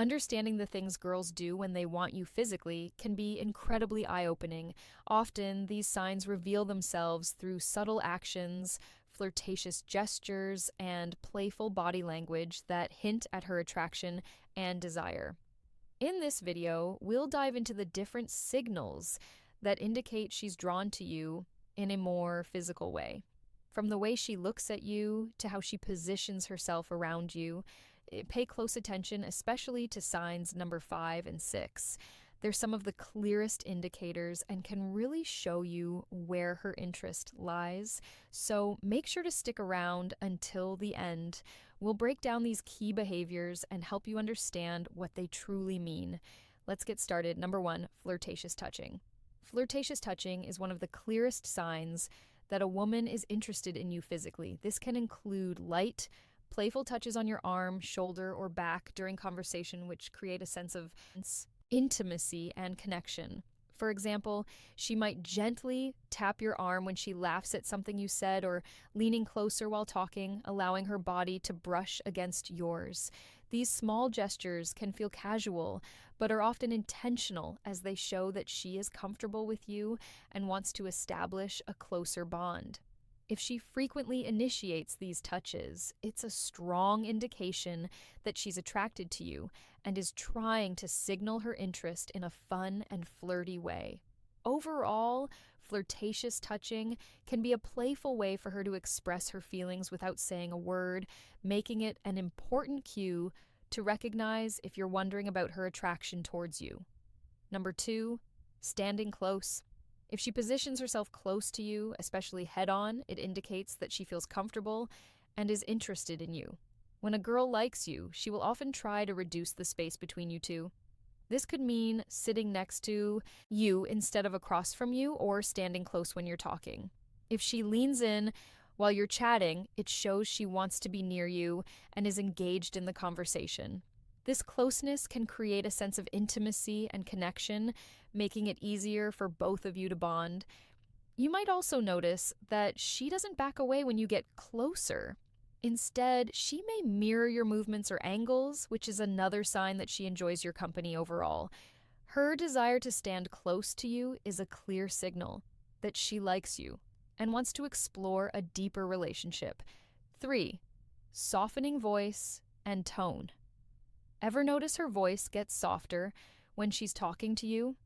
Understanding the things girls do when they want you physically can be incredibly eye-opening. Often, these signs reveal themselves through subtle actions, flirtatious gestures, and playful body language that hint at her attraction and desire. In this video, we'll dive into the different signals that indicate she's drawn to you in a more physical way. From the way she looks at you to how she positions herself around you, pay close attention, especially to signs number 5 and 6. They're some of the clearest indicators and can really show you where her interest lies. So make sure to stick around until the end. We'll break down these key behaviors and help you understand what they truly mean. Let's get started. Number 1, flirtatious touching. Flirtatious touching is one of the clearest signs that a woman is interested in you physically. This can include light, playful touches on your arm, shoulder, or back during conversation, which create a sense of intimacy and connection. For example, she might gently tap your arm when she laughs at something you said, or leaning closer while talking, allowing her body to brush against yours. These small gestures can feel casual, but are often intentional as they show that she is comfortable with you and wants to establish a closer bond. If she frequently initiates these touches, it's a strong indication that she's attracted to you and is trying to signal her interest in a fun and flirty way. Overall, flirtatious touching can be a playful way for her to express her feelings without saying a word, making it an important cue to recognize if you're wondering about her attraction towards you. Number 2, standing close. If she positions herself close to you, especially head-on, it indicates that she feels comfortable and is interested in you. When a girl likes you, she will often try to reduce the space between you two. This could mean sitting next to you instead of across from you, or standing close when you're talking. If she leans in while you're chatting, it shows she wants to be near you and is engaged in the conversation. This closeness can create a sense of intimacy and connection, making it easier for both of you to bond. You might also notice that she doesn't back away when you get closer. Instead, she may mirror your movements or angles, which is another sign that she enjoys your company overall. Her desire to stand close to you is a clear signal that she likes you and wants to explore a deeper relationship. 3, softening voice and tone. Ever notice her voice gets softer when she's talking to you?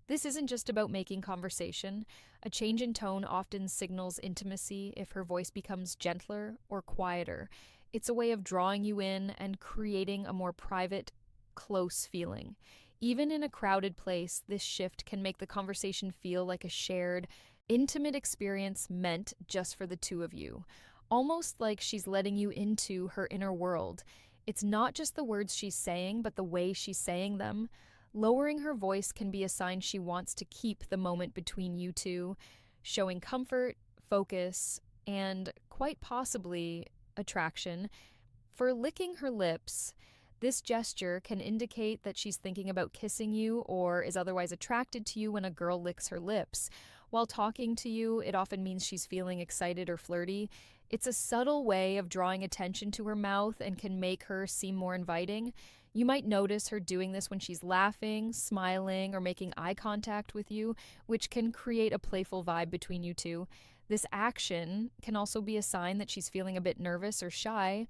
This isn't just about making conversation. A change in tone often signals intimacy if her voice becomes gentler or quieter. It's a way of drawing you in and creating a more private, close feeling. Even in a crowded place, this shift can make the conversation feel like a shared, intimate experience meant just for the two of you. Almost like she's letting you into her inner world. It's not just the words she's saying, but the way she's saying them. Lowering her voice can be a sign she wants to keep the moment between you two, showing comfort, focus, and quite possibly attraction. For licking her lips, this gesture can indicate that she's thinking about kissing you or is otherwise attracted to you when a girl licks her lips. While talking to you, it often means she's feeling excited or flirty. It's a subtle way of drawing attention to her mouth and can make her seem more inviting. You might notice her doing this when she's laughing, smiling, or making eye contact with you, which can create a playful vibe between you two. This action can also be a sign that she's feeling a bit nervous or shy,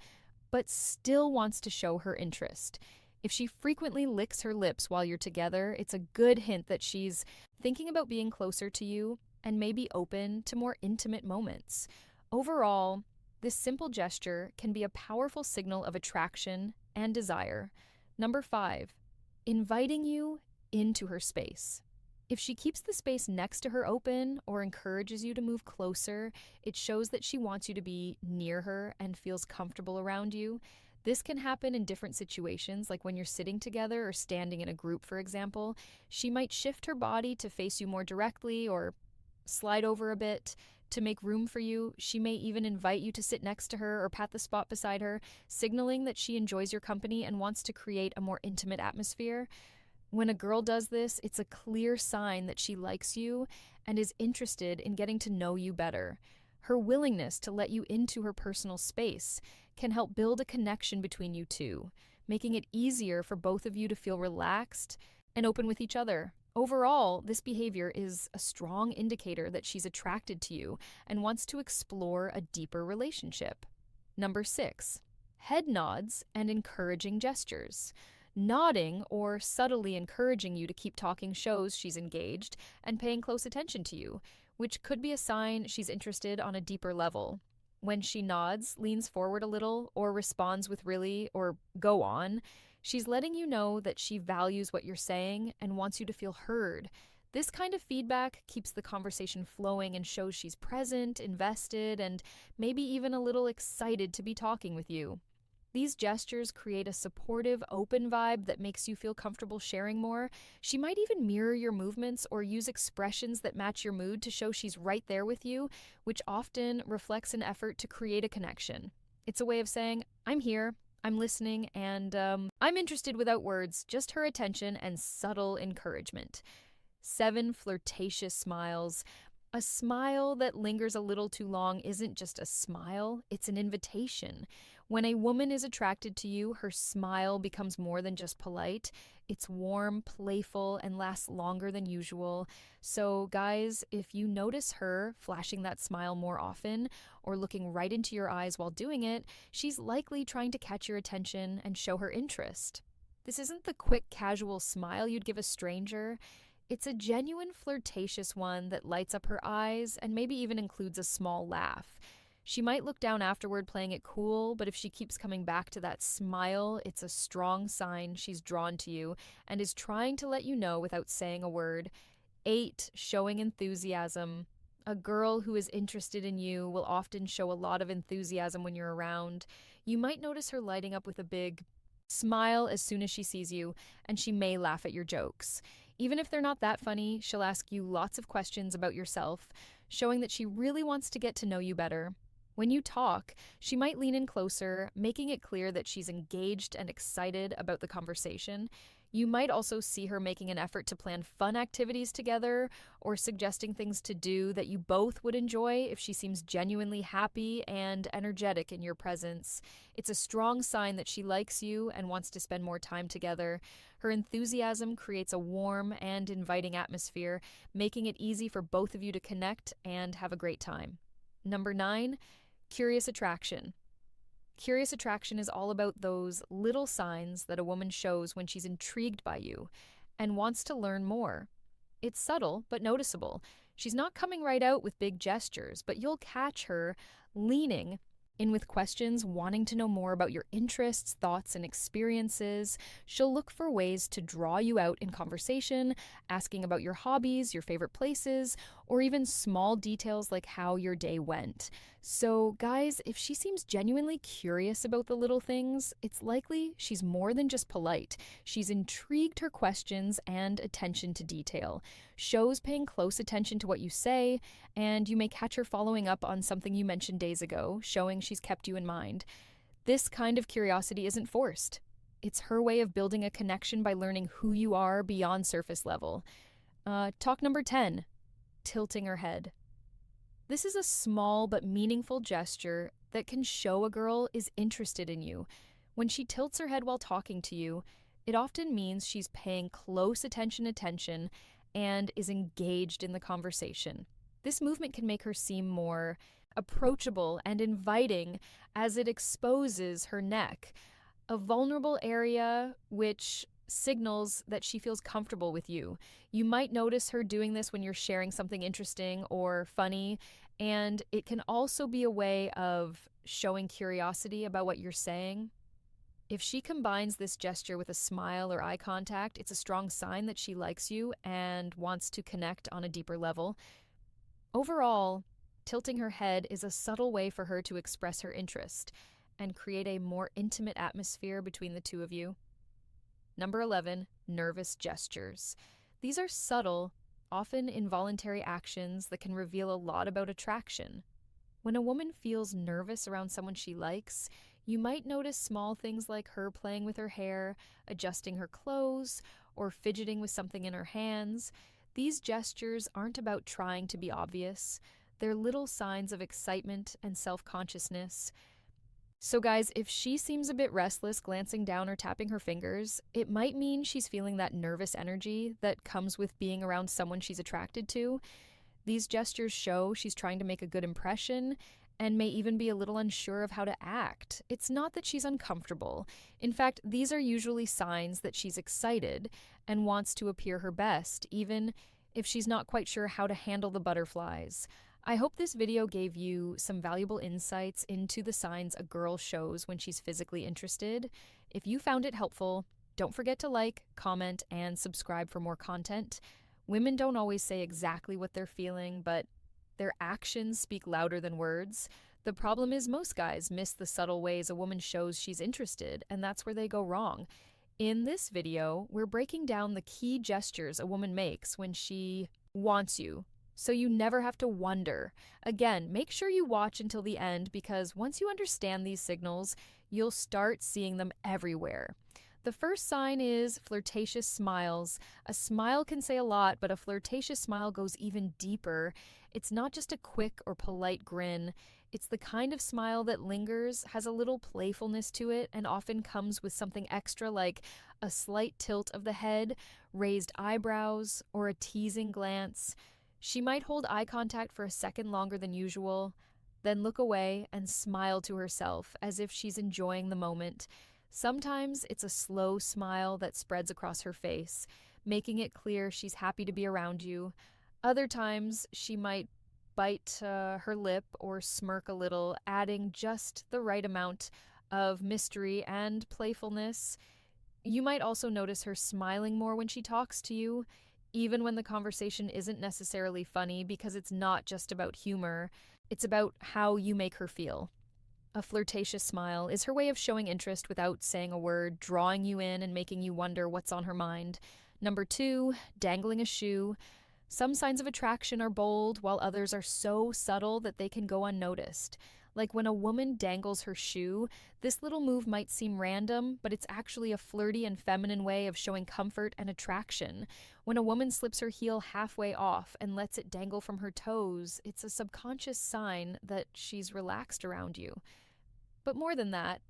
but still wants to show her interest. If she frequently licks her lips while you're together, it's a good hint that she's thinking about being closer to you and may be open to more intimate moments. Overall, this simple gesture can be a powerful signal of attraction and desire. Number 5, inviting you into her space. If she keeps the space next to her open or encourages you to move closer, it shows that she wants you to be near her and feels comfortable around you. This can happen in different situations, like when you're sitting together or standing in a group, for example. She might shift her body to face you more directly or slide over a bit to make room for you. She may even invite you to sit next to her or pat the spot beside her, signaling that she enjoys your company and wants to create a more intimate atmosphere. When a girl does this, it's a clear sign that she likes you and is interested in getting to know you better. Her willingness to let you into her personal space can help build a connection between you two. making it easier for both of you to feel relaxed and open with each other. Overall, this behavior is a strong indicator that she's attracted to you and wants to explore a deeper relationship. Number 6, head nods and encouraging gestures. Nodding or subtly encouraging you to keep talking shows she's engaged and paying close attention to you, which could be a sign she's interested on a deeper level. When she nods, leans forward a little, or responds with really or go on, she's letting you know that she values what you're saying and wants you to feel heard. This kind of feedback keeps the conversation flowing and shows she's present, invested, and maybe even a little excited to be talking with you. These gestures create a supportive, open vibe that makes you feel comfortable sharing more. She might even mirror your movements or use expressions that match your mood to show she's right there with you, which often reflects an effort to create a connection. It's a way of saying, I'm here, I'm listening, and I'm interested without words, just her attention and subtle encouragement. 7, flirtatious smiles. A smile that lingers a little too long isn't just a smile, it's an invitation. When a woman is attracted to you, her smile becomes more than just polite. It's warm, playful, and lasts longer than usual. So, guys, if you notice her flashing that smile more often or looking right into your eyes while doing it, she's likely trying to catch your attention and show her interest. This isn't the quick, casual smile you'd give a stranger. It's a genuine, flirtatious one that lights up her eyes and maybe even includes a small laugh. She might look down afterward playing it cool, but if she keeps coming back to that smile, it's a strong sign she's drawn to you and is trying to let you know without saying a word. 8, showing enthusiasm. A girl who is interested in you will often show a lot of enthusiasm when you're around. You might notice her lighting up with a big smile as soon as she sees you, and she may laugh at your jokes. Even if they're not that funny, she'll ask you lots of questions about yourself, showing that she really wants to get to know you better. When you talk, she might lean in closer, making it clear that she's engaged and excited about the conversation. You might also see her making an effort to plan fun activities together or suggesting things to do that you both would enjoy if she seems genuinely happy and energetic in your presence. It's a strong sign that she likes you and wants to spend more time together. Her enthusiasm creates a warm and inviting atmosphere, making it easy for both of you to connect and have a great time. Number 9, curious attraction. Curious attraction is all about those little signs that a woman shows when she's intrigued by you and wants to learn more. It's subtle but noticeable. She's not coming right out with big gestures, but you'll catch her leaning in with questions, wanting to know more about your interests, thoughts, and experiences. She'll look for ways to draw you out in conversation, asking about your hobbies, your favorite places, or even small details like how your day went. So, guys, if she seems genuinely curious about the little things, it's likely she's more than just polite. She's intrigued. Her questions and attention to detail shows paying close attention to what you say, and you may catch her following up on something you mentioned days ago, showing she's kept you in mind. This kind of curiosity isn't forced. It's her way of building a connection by learning who you are beyond surface level. Talk number 10, tilting her head. This is a small but meaningful gesture that can show a girl is interested in you. When she tilts her head while talking to you, it often means she's paying close attention and is engaged in the conversation. This movement can make her seem more approachable and inviting as it exposes her neck, a vulnerable area which signals that she feels comfortable with you. You might notice her doing this when you're sharing something interesting or funny, and it can also be a way of showing curiosity about what you're saying. If she combines this gesture with a smile or eye contact, it's a strong sign that she likes you and wants to connect on a deeper level. Overall, tilting her head is a subtle way for her to express her interest and create a more intimate atmosphere between the two of you. Number 11, nervous gestures. These are subtle, often involuntary actions that can reveal a lot about attraction. When a woman feels nervous around someone she likes, you might notice small things like her playing with her hair, adjusting her clothes, or fidgeting with something in her hands. These gestures aren't about trying to be obvious. They're little signs of excitement and self-consciousness. So, guys, if she seems a bit restless, glancing down or tapping her fingers, it might mean she's feeling that nervous energy that comes with being around someone she's attracted to. These gestures show she's trying to make a good impression and may even be a little unsure of how to act. It's not that she's uncomfortable. In fact, these are usually signs that she's excited and wants to appear her best, even if she's not quite sure how to handle the butterflies. I hope this video gave you some valuable insights into the signs a girl shows when she's physically interested. If you found it helpful, don't forget to like, comment, and subscribe for more content. Women don't always say exactly what they're feeling, but their actions speak louder than words. The problem is most guys miss the subtle ways a woman shows she's interested, and that's where they go wrong. In this video, we're breaking down the key gestures a woman makes when she wants you, so you never have to wonder. Again, make sure you watch until the end because once you understand these signals, you'll start seeing them everywhere. The first sign is flirtatious smiles. A smile can say a lot, but a flirtatious smile goes even deeper. It's not just a quick or polite grin. It's the kind of smile that lingers, has a little playfulness to it, and often comes with something extra like a slight tilt of the head, raised eyebrows, or a teasing glance. She might hold eye contact for a second longer than usual, then look away and smile to herself as if she's enjoying the moment. Sometimes it's a slow smile that spreads across her face, making it clear she's happy to be around you. Other times, she might bite her lip or smirk a little, adding just the right amount of mystery and playfulness. You might also notice her smiling more when she talks to you, even when the conversation isn't necessarily funny, because it's not just about humor, it's about how you make her feel. A flirtatious smile is her way of showing interest without saying a word, drawing you in and making you wonder what's on her mind. Number 2, dangling a shoe. Some signs of attraction are bold, while others are so subtle that they can go unnoticed. Like when a woman dangles her shoe, this little move might seem random, but it's actually a flirty and feminine way of showing comfort and attraction. When a woman slips her heel halfway off and lets it dangle from her toes, it's a subconscious sign that she's relaxed around you. But more than that,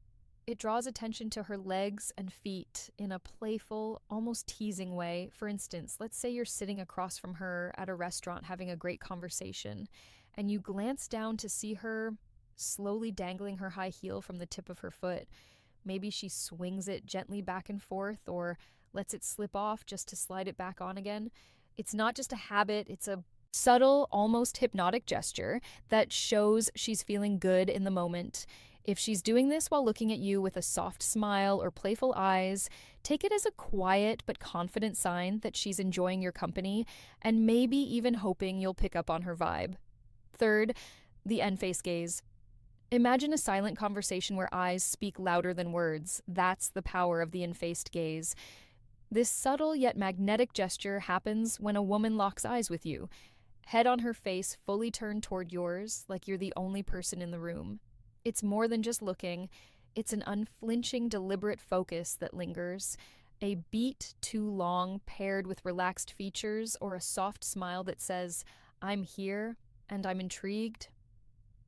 it draws attention to her legs and feet in a playful, almost teasing way. For instance, let's say you're sitting across from her at a restaurant having a great conversation, and you glance down to see her slowly dangling her high heel from the tip of her foot. Maybe she swings it gently back and forth or lets it slip off just to slide it back on again. It's not just a habit, it's a subtle, almost hypnotic gesture that shows she's feeling good in the moment. If she's doing this while looking at you with a soft smile or playful eyes, take it as a quiet but confident sign that she's enjoying your company and maybe even hoping you'll pick up on her vibe. Third, the end-face gaze. Imagine a silent conversation where eyes speak louder than words. That's the power of the end-faced gaze. This subtle yet magnetic gesture happens when a woman locks eyes with you, head on her face fully turned toward yours, like you're the only person in the room. It's more than just looking, it's an unflinching, deliberate focus that lingers. A beat too long paired with relaxed features or a soft smile that says, "I'm here and I'm intrigued."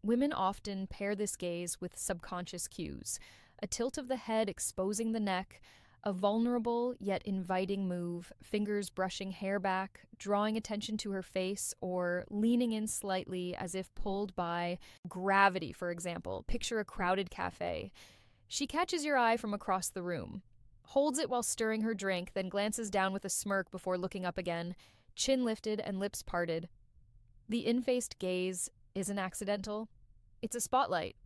Women often pair this gaze with subconscious cues, a tilt of the head exposing the neck, a vulnerable yet inviting move, fingers brushing hair back, drawing attention to her face, or leaning in slightly as if pulled by gravity, for example. Picture a crowded cafe. She catches your eye from across the room, holds it while stirring her drink, then glances down with a smirk before looking up again, chin lifted and lips parted. The in-faced gaze isn't accidental. It's a spotlight.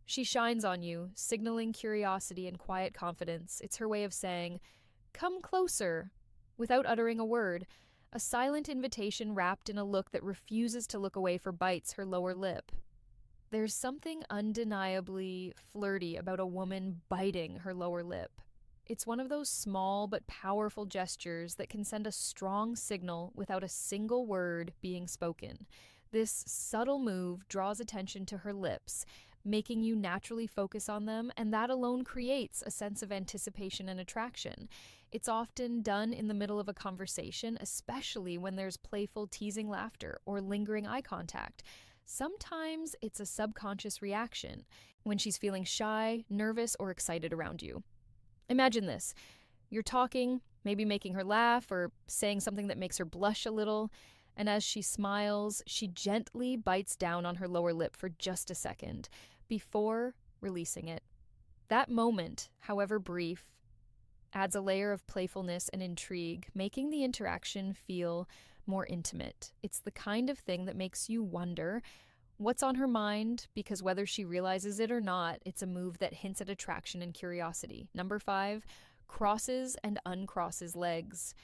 She shines on you, signaling curiosity and quiet confidence. It's her way of saying, "Come closer," without uttering a word, a silent invitation wrapped in a look that refuses to look away for bites her lower lip. There's something undeniably flirty about a woman biting her lower lip. It's one of those small but powerful gestures that can send a strong signal without a single word being spoken. This subtle move draws attention to her lips, making you naturally focus on them, and that alone creates a sense of anticipation and attraction. It's often done in the middle of a conversation, especially when there's playful, teasing laughter or lingering eye contact. Sometimes it's a subconscious reaction when she's feeling shy, nervous, or excited around you. Imagine this. You're talking, maybe making her laugh or saying something that makes her blush a little, and as she smiles, she gently bites down on her lower lip for just a second before releasing it. That moment, however brief, adds a layer of playfulness and intrigue, making the interaction feel more intimate. It's the kind of thing that makes you wonder what's on her mind, because whether she realizes it or not, it's a move that hints at attraction and curiosity. Number 5, crosses and uncrosses legs.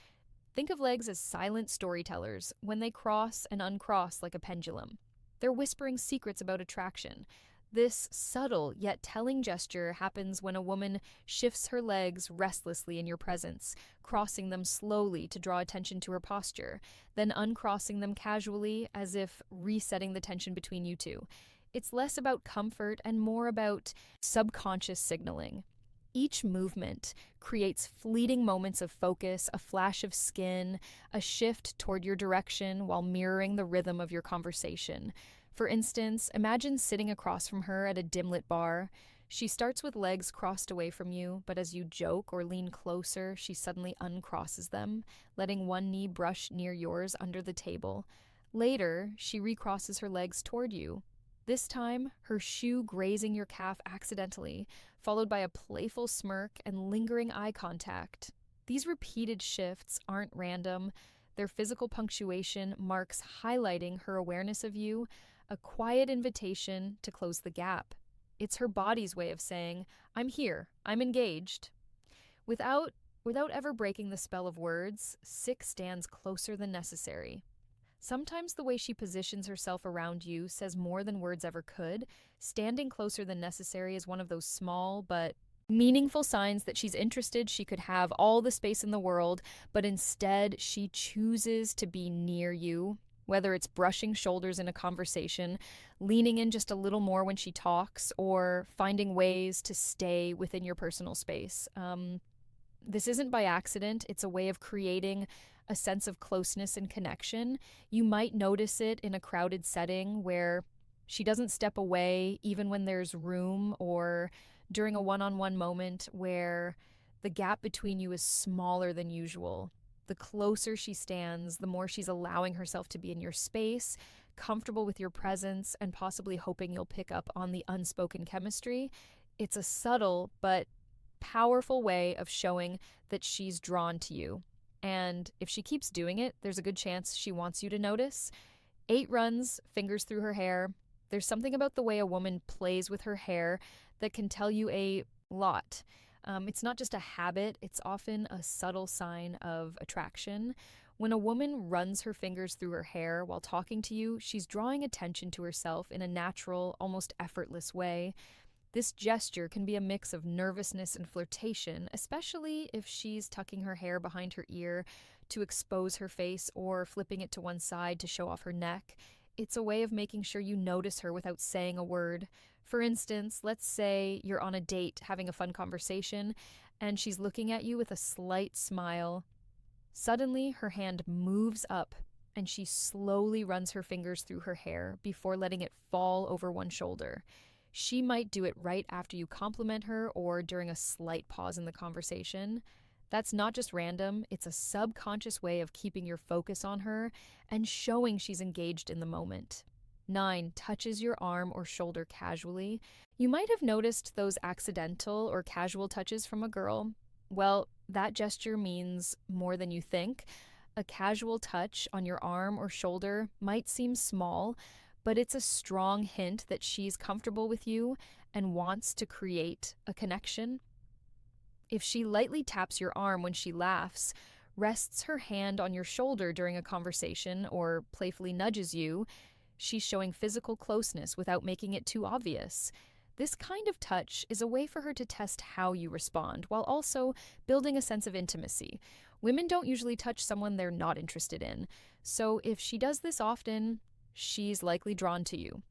Think of legs as silent storytellers when they cross and uncross like a pendulum. They're whispering secrets about attraction. This subtle yet telling gesture happens when a woman shifts her legs restlessly in your presence, crossing them slowly to draw attention to her posture, then uncrossing them casually as if resetting the tension between you two. It's less about comfort and more about subconscious signaling. Each movement creates fleeting moments of focus, a flash of skin, a shift toward your direction while mirroring the rhythm of your conversation. For instance, imagine sitting across from her at a dim-lit bar. She starts with legs crossed away from you, but as you joke or lean closer, she suddenly uncrosses them, letting one knee brush near yours under the table. Later, she recrosses her legs toward you, this time her shoe grazing your calf accidentally, followed by a playful smirk and lingering eye contact. These repeated shifts aren't random. Their physical punctuation marks highlighting her awareness of you, a quiet invitation to close the gap. It's her body's way of saying, I'm here, I'm engaged. Without ever breaking the spell of words, 6 stands closer than necessary. Sometimes the way she positions herself around you says more than words ever could. Standing closer than necessary is one of those small but meaningful signs that she's interested. She could have all the space in the world, but instead she chooses to be near you. Whether it's brushing shoulders in a conversation, leaning in just a little more when she talks, or finding ways to stay within your personal space. This isn't by accident. It's a way of creating a sense of closeness and connection. You might notice it in a crowded setting where she doesn't step away even when there's room, or during a one-on-one moment where the gap between you is smaller than usual. The closer she stands, the more she's allowing herself to be in your space, comfortable with your presence, and possibly hoping you'll pick up on the unspoken chemistry. It's a subtle but powerful way of showing that she's drawn to you. And if she keeps doing it, there's a good chance she wants you to notice. 8 runs, fingers through her hair. There's something about the way a woman plays with her hair that can tell you a lot. It's not just a habit, it's often a subtle sign of attraction. When a woman runs her fingers through her hair while talking to you, she's drawing attention to herself in a natural, almost effortless way. This gesture can be a mix of nervousness and flirtation, especially if she's tucking her hair behind her ear to expose her face or flipping it to one side to show off her neck. It's a way of making sure you notice her without saying a word. For instance, let's say you're on a date having a fun conversation and she's looking at you with a slight smile. Suddenly, her hand moves up and she slowly runs her fingers through her hair before letting it fall over one shoulder. She might do it right after you compliment her or during a slight pause in the conversation. That's not just random, it's a subconscious way of keeping your focus on her and showing she's engaged in the moment. 9, touches your arm or shoulder casually. You might have noticed those accidental or casual touches from a girl. Well, that gesture means more than you think. A casual touch on your arm or shoulder might seem small, but it's a strong hint that she's comfortable with you and wants to create a connection. If she lightly taps your arm when she laughs, rests her hand on your shoulder during a conversation, or playfully nudges you, she's showing physical closeness without making it too obvious. This kind of touch is a way for her to test how you respond, while also building a sense of intimacy. Women don't usually touch someone they're not interested in, so if she does this often, she's likely drawn to you.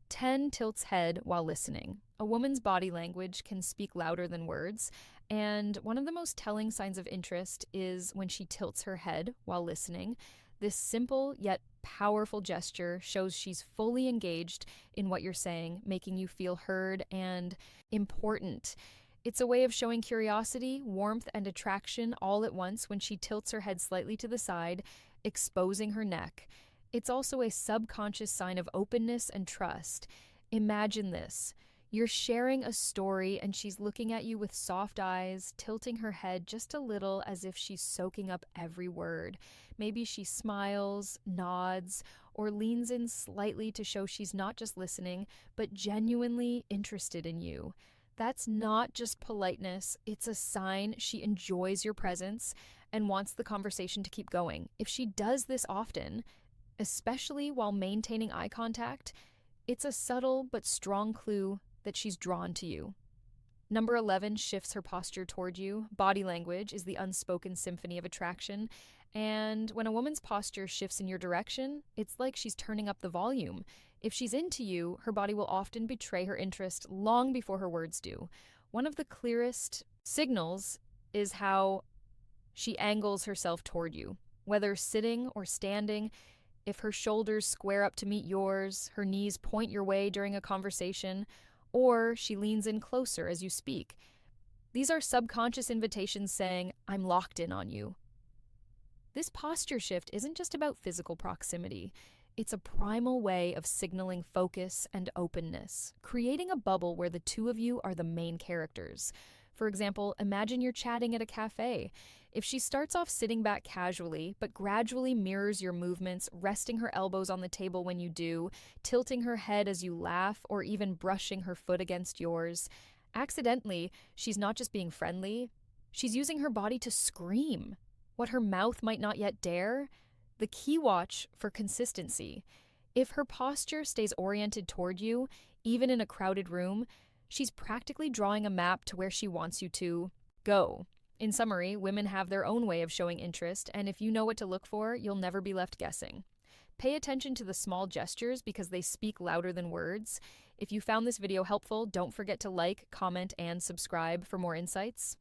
10, tilts head while listening. A woman's body language can speak louder than words, and one of the most telling signs of interest is when she tilts her head while listening. This simple yet powerful gesture shows she's fully engaged in what you're saying, making you feel heard and important. It's a way of showing curiosity, warmth, and attraction all at once when she tilts her head slightly to the side, exposing her neck. It's also a subconscious sign of openness and trust. Imagine this. You're sharing a story and she's looking at you with soft eyes, tilting her head just a little as if she's soaking up every word. Maybe she smiles, nods, or leans in slightly to show she's not just listening, but genuinely interested in you. That's not just politeness, it's a sign she enjoys your presence and wants the conversation to keep going. If she does this often, especially while maintaining eye contact, it's a subtle but strong clue that she's drawn to you. Number 11 shifts her posture toward you. Body language is the unspoken symphony of attraction, and when a woman's posture shifts in your direction, it's like she's turning up the volume. If she's into you, her body will often betray her interest long before her words do. One of the clearest signals is how she angles herself toward you, whether sitting or standing. If her shoulders square up to meet yours, her knees point your way during a conversation, or she leans in closer as you speak. These are subconscious invitations saying, "I'm locked in on you." This posture shift isn't just about physical proximity. It's a primal way of signaling focus and openness, creating a bubble where the two of you are the main characters. For example, imagine you're chatting at a cafe. If she starts off sitting back casually, but gradually mirrors your movements, resting her elbows on the table when you do, tilting her head as you laugh, or even brushing her foot against yours, accidentally, she's not just being friendly, she's using her body to scream what her mouth might not yet dare. The key watch for consistency. If her posture stays oriented toward you, even in a crowded room, she's practically drawing a map to where she wants you to go. In summary, women have their own way of showing interest, and if you know what to look for, you'll never be left guessing. Pay attention to the small gestures because they speak louder than words. If you found this video helpful, don't forget to like, comment, and subscribe for more insights.